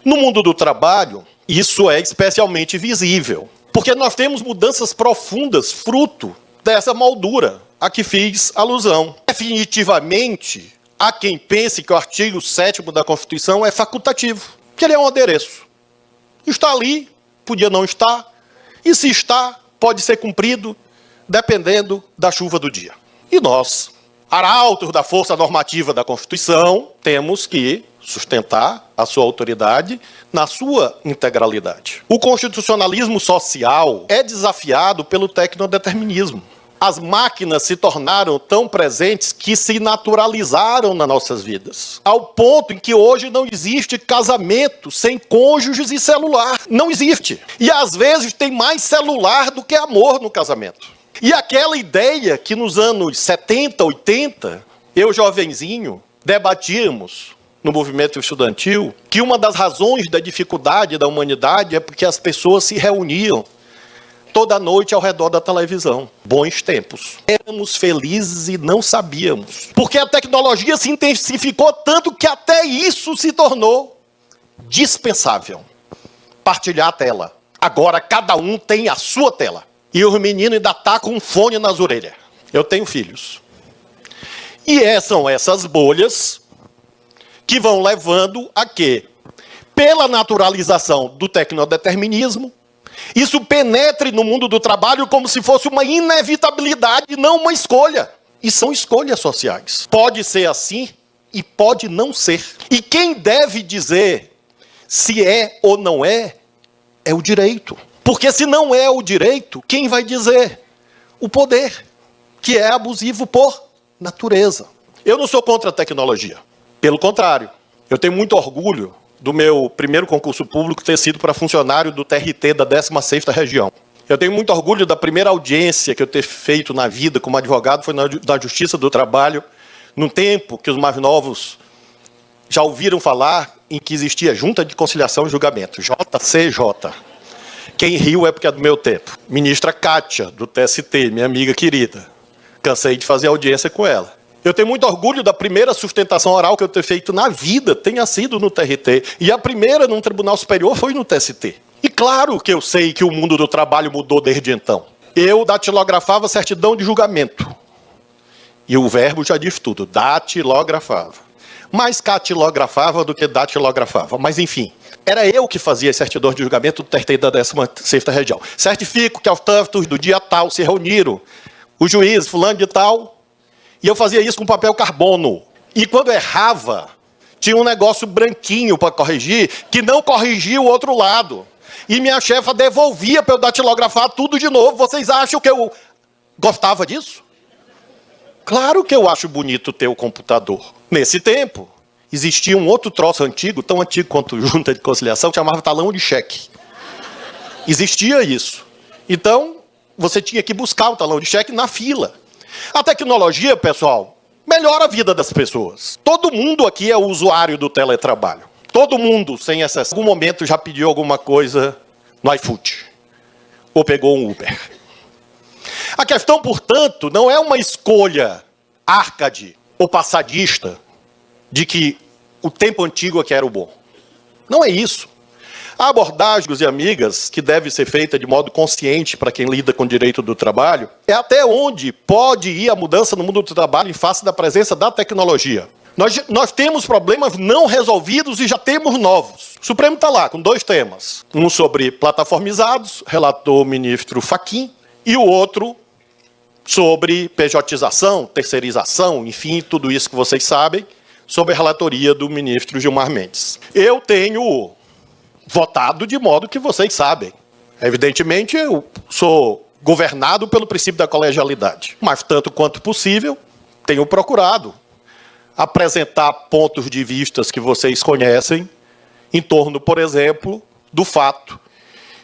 No mundo do trabalho, isso é especialmente visível, porque nós temos mudanças profundas fruto dessa moldura a que fiz alusão. Definitivamente, há quem pense que o artigo 7º da Constituição é facultativo, que ele é um adereço. Está ali, podia não estar, e se está, pode ser cumprido, dependendo da chuva do dia. E nós, arautos da força normativa da Constituição, temos que sustentar a sua autoridade na sua integralidade. O constitucionalismo social é desafiado pelo tecnodeterminismo. As máquinas se tornaram tão presentes que se naturalizaram nas nossas vidas, ao ponto em que hoje não existe casamento sem cônjuges e celular. Não existe. E às vezes tem mais celular do que amor no casamento. E aquela ideia que nos anos 70, 80, eu jovenzinho, debatíamos no movimento estudantil, que uma das razões da dificuldade da humanidade é porque as pessoas se reuniam toda noite ao redor da televisão. Bons tempos. Éramos felizes e não sabíamos. Porque a tecnologia se intensificou tanto que até isso se tornou dispensável. Partilhar a tela. Agora cada um tem a sua tela. E os meninos ainda estão com um fone nas orelhas. Eu tenho filhos. E são essas bolhas que vão levando a que, pela naturalização do tecnodeterminismo, isso penetre no mundo do trabalho como se fosse uma inevitabilidade, não uma escolha. E são escolhas sociais. Pode ser assim e pode não ser. E quem deve dizer se é ou não é o direito. Porque se não é o direito, quem vai dizer? O poder, que é abusivo por natureza. Eu não sou contra a tecnologia. Pelo contrário, eu tenho muito orgulho do meu primeiro concurso público ter sido para funcionário do TRT da 16ª região. Eu tenho muito orgulho da primeira audiência que eu ter feito na vida como advogado, foi da Justiça do Trabalho, num tempo que os mais novos já ouviram falar em que existia Junta de Conciliação e Julgamento, JCJ. Quem riu é porque é do meu tempo. Ministra Kátia, do TST, minha amiga querida. Cansei de fazer audiência com ela. Eu tenho muito orgulho da primeira sustentação oral que eu ter feito na vida, tenha sido no TRT. E a primeira num tribunal superior foi no TST. E claro que eu sei que o mundo do trabalho mudou desde então. Eu datilografava certidão de julgamento. E o verbo já diz tudo, datilografava. Mais catilografava do que datilografava. Mas enfim, era eu que fazia as certidões de julgamento do TRT da 16ª região. Certifico que aos tantos do dia tal se reuniram os juízes fulano de tal. E eu fazia isso com papel carbono. E quando errava, tinha um negócio branquinho para corrigir, que não corrigia o outro lado. E minha chefa devolvia para eu datilografar tudo de novo. Vocês acham que eu gostava disso? Claro que eu acho bonito ter o computador. Nesse tempo, existia um outro troço antigo, tão antigo quanto Junta de Conciliação, que chamava talão de cheque. Existia isso. Então, você tinha que buscar o talão de cheque na fila. A tecnologia, pessoal, melhora a vida das pessoas. Todo mundo aqui é usuário do teletrabalho. Todo mundo, sem exceção, em algum momento já pediu alguma coisa no iFood. Ou pegou um Uber. A questão, portanto, não é uma escolha arcade ou passadista de que o tempo antigo é que era o bom. Não é isso. A abordagem, e amigas, que deve ser feita de modo consciente para quem lida com o direito do trabalho, é até onde pode ir a mudança no mundo do trabalho em face da presença da tecnologia. Nós temos problemas não resolvidos e já temos novos. O Supremo está lá com 2 temas. Um sobre plataformizados, relator o ministro Fachin, e o outro sobre pejotização, terceirização, enfim, tudo isso que vocês sabem, sob a relatoria do ministro Gilmar Mendes. Eu tenho votado de modo que vocês sabem. Evidentemente, eu sou governado pelo princípio da colegialidade. Mas, tanto quanto possível, tenho procurado apresentar pontos de vistas que vocês conhecem em torno, por exemplo, do fato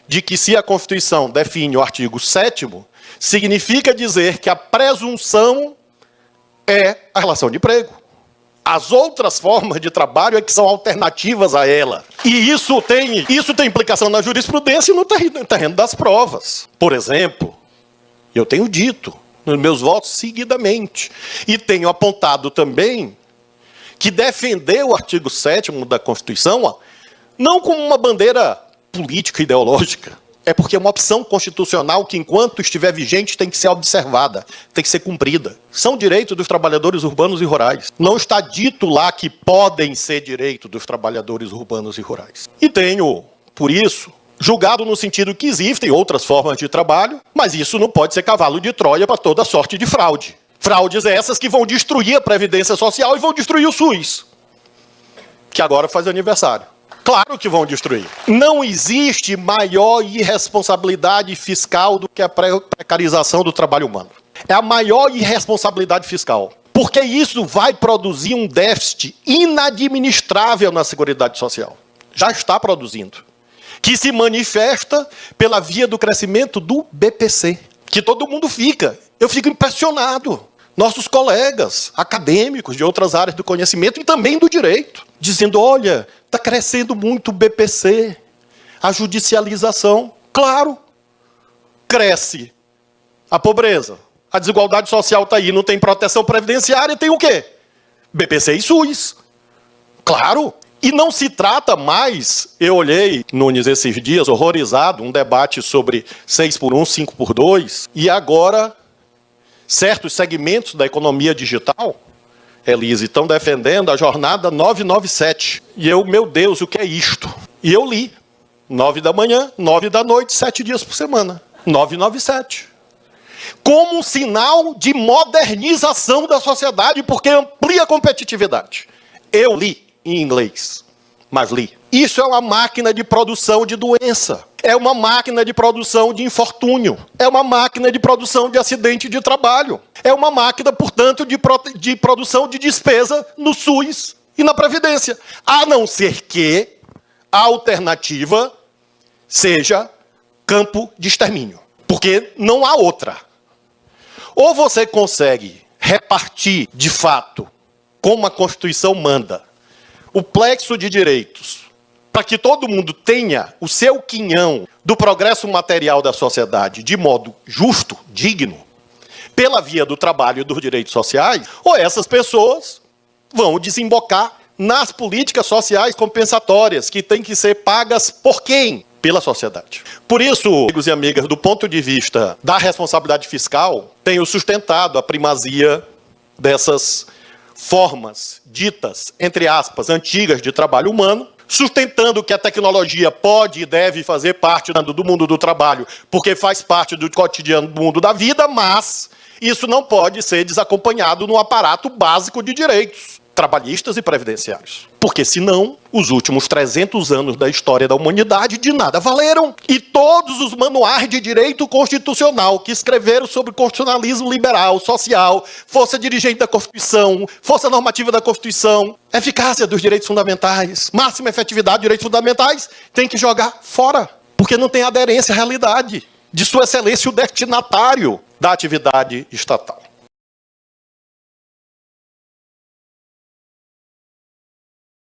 de que se a Constituição define o artigo 7º, significa dizer que a presunção é a relação de emprego. As outras formas de trabalho é que são alternativas a ela. E isso tem implicação na jurisprudência e no terreno das provas. Por exemplo, eu tenho dito nos meus votos seguidamente, e tenho apontado também que defender o artigo 7º da Constituição não como uma bandeira política e ideológica. É porque é uma opção constitucional que, enquanto estiver vigente, tem que ser observada, tem que ser cumprida. São direitos dos trabalhadores urbanos e rurais. Não está dito lá que podem ser direitos dos trabalhadores urbanos e rurais. E tenho, por isso, julgado no sentido que existem outras formas de trabalho, mas isso não pode ser cavalo de Troia para toda sorte de fraude. Fraudes essas que vão destruir a Previdência Social e vão destruir o SUS, que agora faz aniversário. Claro que vão destruir. Não existe maior irresponsabilidade fiscal do que a precarização do trabalho humano. É a maior irresponsabilidade fiscal. Porque isso vai produzir um déficit inadministrável na Seguridade Social. Já está produzindo. Que se manifesta pela via do crescimento do BPC. Que todo mundo fica. Eu fico impressionado. Nossos colegas acadêmicos de outras áreas do conhecimento e também do direito, dizendo, olha, está crescendo muito o BPC, a judicialização. Claro, cresce a pobreza, a desigualdade social está aí, não tem proteção previdenciária, tem o quê? BPC e SUS. Claro. E não se trata mais, eu olhei, Nunes, esses dias, horrorizado, um debate sobre 6x1, 5x2, e agora certos segmentos da economia digital, Elise, estão defendendo a jornada 997. E eu, meu Deus, o que é isto? E eu li, 9 da manhã, 9 da noite, 7 dias por semana. 997. Como um sinal de modernização da sociedade, porque amplia a competitividade. Eu li em inglês, mas li. Isso é uma máquina de produção de doença. É uma máquina de produção de infortúnio. É uma máquina de produção de acidente de trabalho. É uma máquina, portanto, de produção de despesa no SUS e na Previdência. A não ser que a alternativa seja campo de extermínio. Porque não há outra. Ou você consegue repartir, de fato, como a Constituição manda, o plexo de direitos, para que todo mundo tenha o seu quinhão do progresso material da sociedade de modo justo, digno, pela via do trabalho e dos direitos sociais, ou essas pessoas vão desembocar nas políticas sociais compensatórias, que têm que ser pagas por quem? Pela sociedade. Por isso, amigos e amigas, do ponto de vista da responsabilidade fiscal, tenho sustentado a primazia dessas formas ditas, entre aspas, antigas de trabalho humano, sustentando que a tecnologia pode e deve fazer parte do mundo do trabalho, porque faz parte do cotidiano do mundo da vida, mas isso não pode ser desacompanhado no aparato básico de direitos trabalhistas e previdenciários. Porque senão, os últimos 300 anos da história da humanidade de nada valeram. E todos os manuais de direito constitucional que escreveram sobre constitucionalismo liberal, social, força dirigente da Constituição, força normativa da Constituição, eficácia dos direitos fundamentais, máxima efetividade dos direitos fundamentais, tem que jogar fora. Porque não tem aderência à realidade de Sua Excelência o destinatário da atividade estatal.